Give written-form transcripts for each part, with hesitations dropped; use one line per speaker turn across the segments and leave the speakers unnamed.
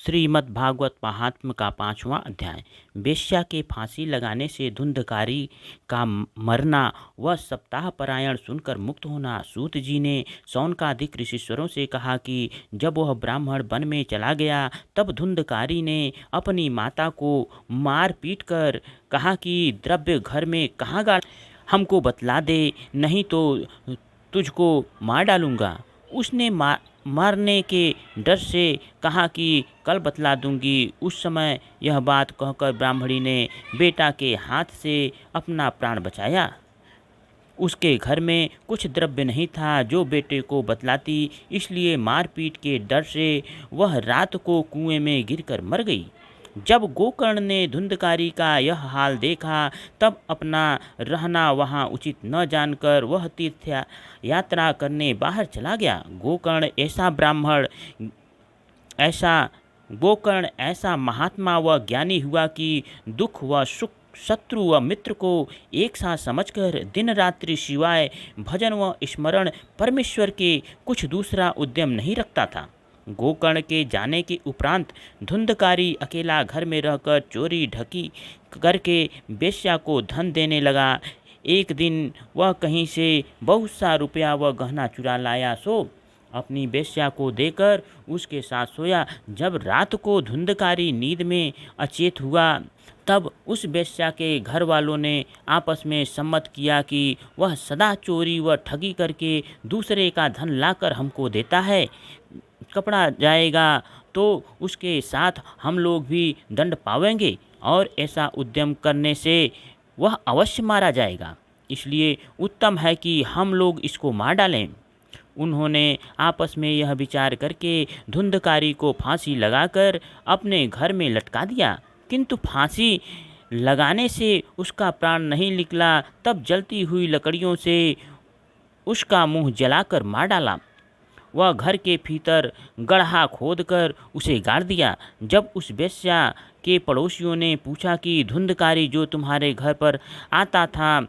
श्रीमद् भागवत महात्म्य का 5वां अध्याय। वेश्या के फांसी लगाने से धुंधकारी का मरना व सप्ताह परायण सुनकर मुक्त होना। सूत जी ने शौनकादिक ऋषिश्वरों से कहा कि जब वह ब्राह्मण वन में चला गया तब धुंधकारी ने अपनी माता को मार पीट कर कहा कि द्रव्य घर में कहाँ गाड़, हमको बतला दे, नहीं तो तुझको मार डालूंगा। उसने मारने के डर से कहा कि कल बतला दूंगी। उस समय यह बात कहकर ब्राह्मणी ने बेटा के हाथ से अपना प्राण बचाया। उसके घर में कुछ द्रव्य नहीं था जो बेटे को बतलाती, इसलिए मारपीट के डर से वह रात को कुएं में गिरकर मर गई। जब गोकर्ण ने धुंधकारी का यह हाल देखा तब अपना रहना वहाँ उचित न जानकर वह तीर्थ यात्रा करने बाहर चला गया। गोकर्ण ऐसा महात्मा व ज्ञानी हुआ कि दुख व सुख, शत्रु व मित्र को एक साथ समझकर दिन रात्रि शिवाय भजन व स्मरण परमेश्वर के कुछ दूसरा उद्यम नहीं रखता था। गोकर्ण के जाने के उपरांत धुंधकारी अकेला घर में रहकर चोरी ढकी करके वेश्या को धन देने लगा। एक दिन वह कहीं से बहुत सा रुपया व गहना चुरा लाया, सो अपनी वेश्या को देकर उसके साथ सोया। जब रात को धुंधकारी नींद में अचेत हुआ तब उस वेश्या के घर वालों ने आपस में सम्मत किया कि वह सदा चोरी व ठगी करके दूसरे का धन लाकर हमको देता है। पकड़ा जाएगा तो उसके साथ हम लोग भी दंड पावेंगे और ऐसा उद्यम करने से वह अवश्य मारा जाएगा। इसलिए उत्तम है कि हम लोग इसको मार डालें। उन्होंने आपस में यह विचार करके धुंधकारी को फांसी लगाकर अपने घर में लटका दिया, किंतु फांसी लगाने से उसका प्राण नहीं निकला। तब जलती हुई लकड़ियों से उसका मुंह जलाकर मार डाला। वह घर के भीतर गड्ढा खोदकर उसे गाड़ दिया। जब उस वेश्या के पड़ोसियों ने पूछा कि धुंधकारी जो तुम्हारे घर पर आता था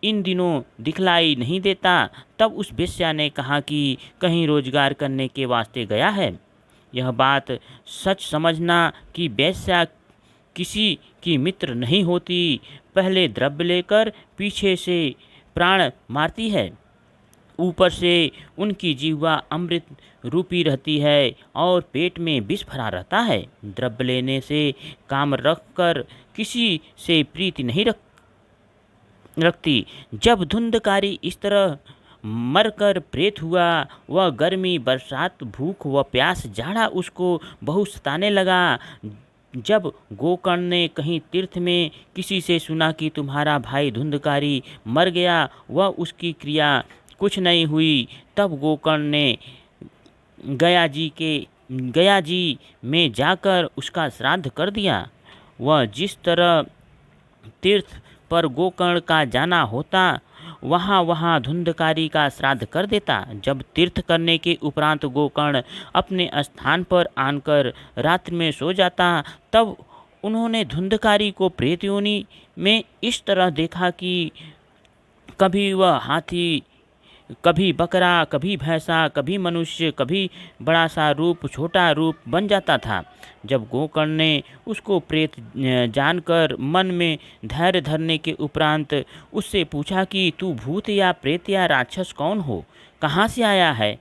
इन दिनों दिखलाई नहीं देता, तब उस वेश्या ने कहा कि कहीं रोजगार करने के वास्ते गया है। यह बात सच समझना कि वेश्या किसी की मित्र नहीं होती, पहले द्रव्य लेकर पीछे से प्राण मारती है। ऊपर से उनकी जिह्वा अमृत रूपी रहती है और पेट में विष भरा रहता है। द्रव्य लेने से काम रखकर किसी से प्रीति नहीं रखती। जब धुंधकारी इस तरह मरकर प्रेत हुआ, वह गर्मी, बरसात, भूख व प्यास, जाड़ा उसको बहुत सताने लगा। जब गोकर्ण ने कहीं तीर्थ में किसी से सुना कि तुम्हारा भाई धुंधकारी मर गया व उसकी क्रिया कुछ नहीं हुई, तब गोकर्ण ने गया जी में जाकर उसका श्राद्ध कर दिया। वह जिस तरह तीर्थ पर गोकर्ण का जाना होता वहाँ धुंधकारी का श्राद्ध कर देता। जब तीर्थ करने के उपरांत गोकर्ण अपने स्थान पर आनकर रात्रि में सो जाता तब उन्होंने धुंधकारी को प्रेत योनि में इस तरह देखा कि कभी वह हाथी, कभी बकरा, कभी भैंसा, कभी मनुष्य, कभी बड़ा सा रूप, छोटा रूप बन जाता था। जब गोकर्ण ने उसको प्रेत जानकर मन में धैर्य धरने के उपरांत उससे पूछा कि तू भूत या प्रेत या राक्षस कौन हो, कहाँ से आया है,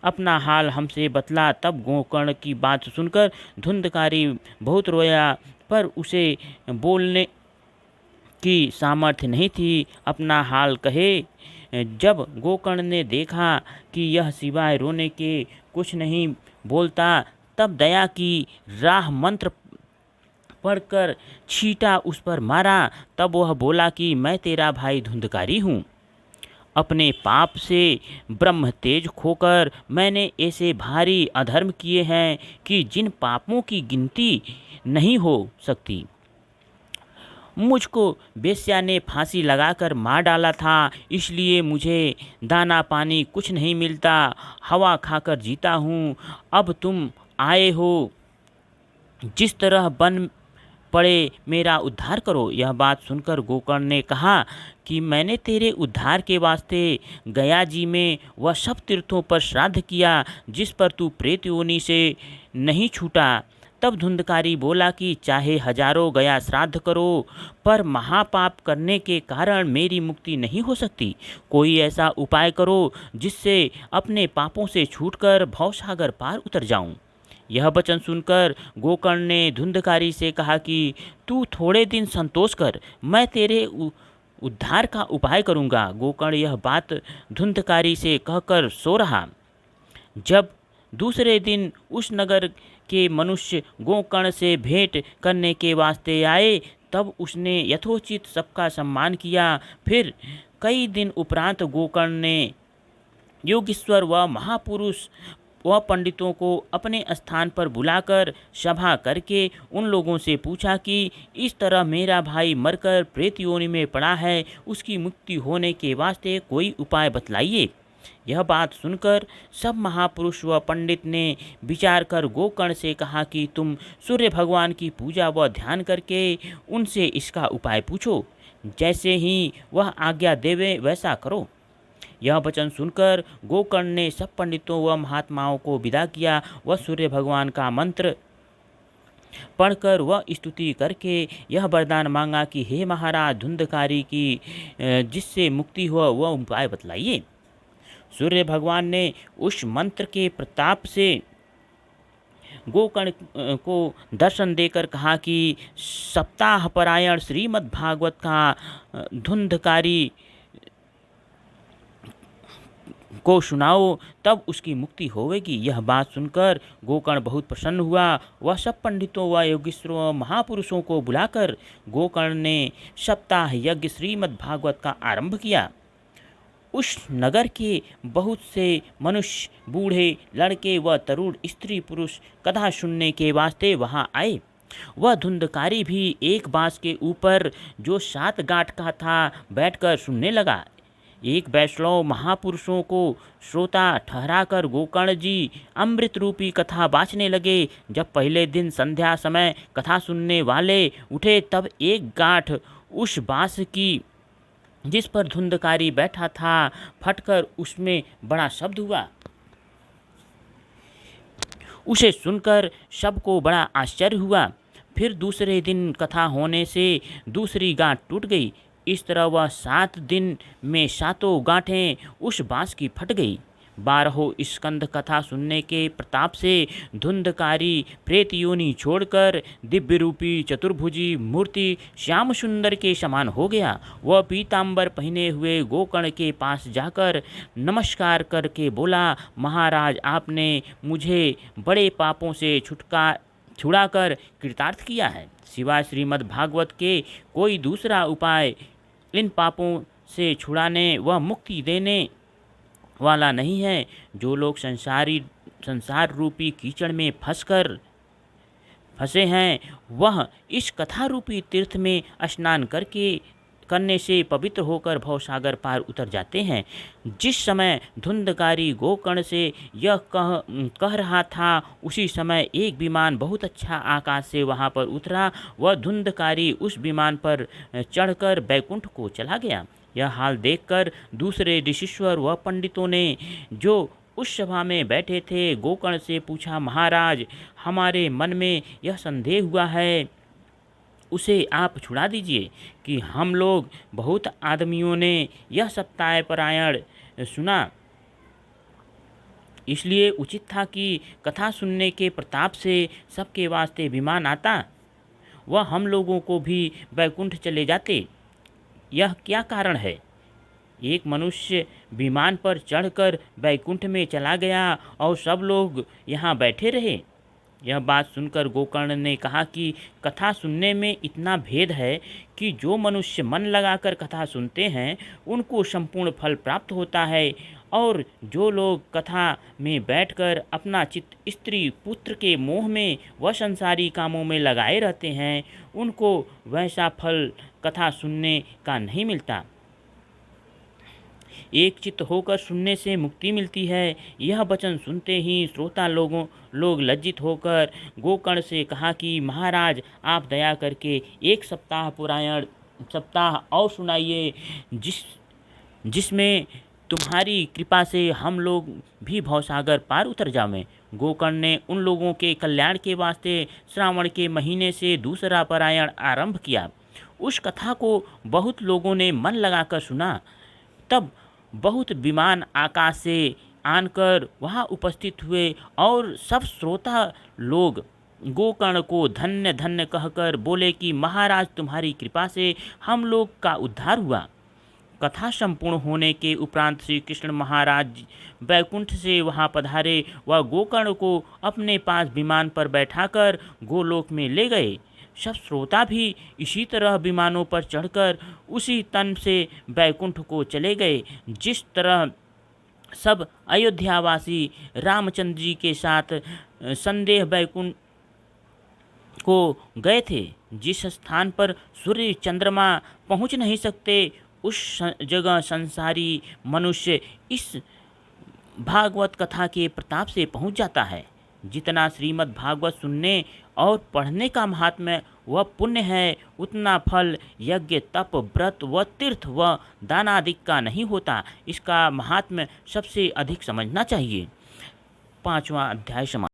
अपना हाल हमसे बतला। तब गोकर्ण की बात सुनकर धुंधकारी बहुत रोया, पर उसे बोलने की सामर्थ्य नहीं थी, अपना हाल कहे। जब गोकर्ण ने देखा कि यह सिवाय रोने के कुछ नहीं बोलता, तब दया की राह मंत्र पढ़कर छींटा उस पर मारा। तब वह बोला कि मैं तेरा भाई धुंधकारी हूँ। अपने पाप से ब्रह्म तेज खोकर मैंने ऐसे भारी अधर्म किए हैं कि जिन पापों की गिनती नहीं हो सकती। मुझको वेश्या ने फांसी लगाकर मार डाला था, इसलिए मुझे दाना पानी कुछ नहीं मिलता, हवा खाकर जीता हूँ। अब तुम आए हो, जिस तरह बन पड़े मेरा उद्धार करो। यह बात सुनकर गोकर्ण ने कहा कि मैंने तेरे उद्धार के वास्ते गया जी में वह सब तीर्थों पर श्राद्ध किया जिस पर तू प्रेत योनि से नहीं छूटा। तब धुंधकारी बोला कि चाहे हजारों गया श्राद्ध करो, पर महापाप करने के कारण मेरी मुक्ति नहीं हो सकती। कोई ऐसा उपाय करो जिससे अपने पापों से छूटकर भवसागर पार उतर जाऊं। यह वचन सुनकर गोकर्ण ने धुंधकारी से कहा कि तू थोड़े दिन संतोष कर, मैं तेरे उद्धार का उपाय करूंगा। गोकर्ण यह बात धुंधकारी से कहकर सो रहा। जब दूसरे दिन उस नगर के मनुष्य गोकर्ण से भेंट करने के वास्ते आए, तब उसने यथोचित सबका सम्मान किया। फिर कई दिन उपरांत गोकर्ण ने योगीश्वर व महापुरुष व पंडितों को अपने स्थान पर बुलाकर सभा करके उन लोगों से पूछा कि इस तरह मेरा भाई मरकर प्रेत योनि में पड़ा है, उसकी मुक्ति होने के वास्ते कोई उपाय बतलाइए। यह बात सुनकर सब महापुरुष व पंडित ने विचार कर गोकर्ण से कहा कि तुम सूर्य भगवान की पूजा व ध्यान करके उनसे इसका उपाय पूछो। जैसे ही वह आज्ञा देवे वैसा करो। यह वचन सुनकर गोकर्ण ने सब पंडितों व महात्माओं को विदा किया। वह सूर्य भगवान का मंत्र पढ़कर वह स्तुति करके यह वरदान मांगा कि हे महाराज, धुंधकारी की जिससे मुक्ति हो वह उपाय बतलाइए। सूर्य भगवान ने उस मंत्र के प्रताप से गोकर्ण को दर्शन देकर कहा कि सप्ताह परायण श्रीमद् भागवत का धुंधकारी को सुनाओ, तब उसकी मुक्ति होवेगी। यह बात सुनकर गोकर्ण बहुत प्रसन्न हुआ। वह सब पंडितों व योगीश्वरों व महापुरुषों को बुलाकर गोकर्ण ने सप्ताह यज्ञ श्रीमद् भागवत का आरंभ किया। उस नगर के बहुत से मनुष्य, बूढ़े, लड़के व तरुण, स्त्री पुरुष कथा सुनने के वास्ते वहां आए। वह धुंधकारी भी एक बांस के ऊपर जो 7 गांठ का था बैठकर सुनने लगा। एक वैष्णव महापुरुषों को श्रोता ठहराकर गोकर्ण जी अमृत रूपी कथा बाँचने लगे। जब पहले दिन संध्या समय कथा सुनने वाले उठे, तब एक गांठ उस बांस की जिस पर धुंधकारी बैठा था फटकर उसमें बड़ा शब्द हुआ। उसे सुनकर सबको बड़ा आश्चर्य हुआ। फिर दूसरे दिन कथा होने से दूसरी गांठ टूट गई। इस तरह वह 7 दिन में 7 गांठें उस बांस की फट गई। 12 स्कंद कथा सुनने के प्रताप से धुंधकारी प्रेत योनि छोड़कर दिव्य रूपी चतुर्भुजी मूर्ति श्याम सुंदर के समान हो गया। वह पीतांबर पहने हुए गोकर्ण के पास जाकर नमस्कार करके बोला, महाराज, आपने मुझे बड़े पापों से छुड़ाकर कृतार्थ किया है। सिवाय श्रीमद् भागवत के कोई दूसरा उपाय इन पापों से छुड़ाने व मुक्ति देने वाला नहीं है। जो लोग संसार रूपी कीचड़ में फंसे हैं, वह इस कथा रूपी तीर्थ में स्नान करने से पवित्र होकर भवसागर पार उतर जाते हैं। जिस समय धुंधकारी गोकर्ण से यह कह रहा था, उसी समय एक विमान बहुत अच्छा आकाश से वहां पर उतरा। वह धुंधकारी उस विमान पर चढ़कर बैकुंठ को चला गया। यह हाल देखकर दूसरे ऋषीश्वर व पंडितों ने जो उस सभा में बैठे थे गोकर्ण से पूछा, महाराज, हमारे मन में यह संदेह हुआ है, उसे आप छुड़ा दीजिए कि हम लोग बहुत आदमियों ने यह सप्ताह परायण सुना, इसलिए उचित था कि कथा सुनने के प्रताप से सबके वास्ते विमान आता, वह हम लोगों को भी बैकुंठ चले जाते। यह क्या कारण है? एक मनुष्य विमान पर चढ़कर बैकुंठ में चला गया और सब लोग यहाँ बैठे रहे। यह बात सुनकर गोकर्ण ने कहा कि कथा सुनने में इतना भेद है कि जो मनुष्य मन लगाकर कथा सुनते हैं उनको संपूर्ण फल प्राप्त होता है, और जो लोग कथा में बैठकर अपना चित्त स्त्री पुत्र के मोह में व संसारी कामों में लगाए रहते हैं उनको वैसा फल कथा सुनने का नहीं मिलता। एक चित्त होकर सुनने से मुक्ति मिलती है। यह वचन सुनते ही श्रोता लोग लज्जित होकर गोकर्ण से कहा कि महाराज, आप दया करके एक सप्ताह और सुनाइए, जिसमें तुम्हारी कृपा से हम लोग भी भवसागर पार उतर जावें। गोकर्ण ने उन लोगों के कल्याण के वास्ते श्रावण के महीने से दूसरा पारायण आरंभ किया। उस कथा को बहुत लोगों ने मन लगाकर सुना। तब बहुत विमान आकाश से आकर वहाँ उपस्थित हुए और सब श्रोता लोग गोकर्ण को धन्य धन्य कहकर बोले कि महाराज, तुम्हारी कृपा से हम लोग का उद्धार हुआ। कथा संपूर्ण होने के उपरांत श्री कृष्ण महाराज वैकुंठ से वहाँ पधारे व गोकर्ण को अपने पास विमान पर बैठाकर गोलोक में ले गए। सब श्रोता भी इसी तरह विमानों पर चढ़कर उसी तन से वैकुंठ को चले गए, जिस तरह सब अयोध्यावासी रामचंद्र जी के साथ संदेह वैकुंठ को गए थे। जिस स्थान पर सूर्य चंद्रमा पहुंच नहीं सकते, उस जगह संसारी मनुष्य इस भागवत कथा के प्रताप से पहुंच जाता है। जितना श्रीमद् भागवत सुनने और पढ़ने का महात्म्य वह पुण्य है, उतना फल यज्ञ तप व्रत व तीर्थ व दानादिक का नहीं होता। इसका महात्म्य सबसे अधिक समझना चाहिए। 5वां अध्याय समाप्त।